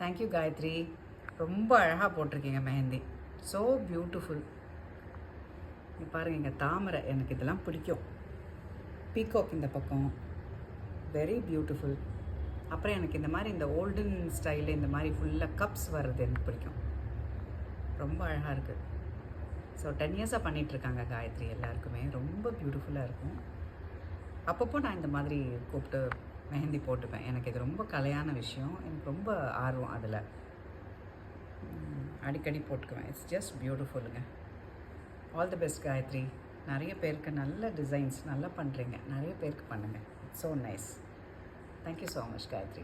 Thank you Gayatri. ரொம்ப அழகாக போட்டிருக்கீங்க மெஹந்தி. So beautiful. நீ பாருங்கள், இங்கே தாமரை, எனக்கு இதெல்லாம் பிடிக்கும். பீகாக் இந்த பக்கம், வெரி பியூட்டிஃபுல். அப்புறம் எனக்கு இந்த மாதிரி இந்த ஓல்டன் ஸ்டைலில் இந்த மாதிரி ஃபுல்லாக கப்ஸ் வர்றது எனக்கு பிடிக்கும். ரொம்ப அழகாக இருக்குது. ஸோ 10 இயர்ஸாக பண்ணிகிட்ருக்காங்க காயத்ரி. எல்லாருக்குமே ரொம்ப பியூட்டிஃபுல்லாக இருக்கும். அப்பப்போ நான் இந்த மாதிரி கூப்பிட்டு மெஹந்தி போட்டுப்பேன். எனக்கு இது ரொம்ப கலையான விஷயம். எனக்கு ரொம்ப ஆர்வம் அதில். அடிக்கடி போட்டுக்குவேன். இட்ஸ் ஜஸ்ட் பியூட்டிஃபுல்லுங்க. All the best Gayathri. நிறைய பேருக்கு நல்ல டிசைன்ஸ் நல்லா பண்ணுறீங்க. நிறைய பேருக்கு பண்ணுங்கள். It's so nice. Thank you so much Gayatri.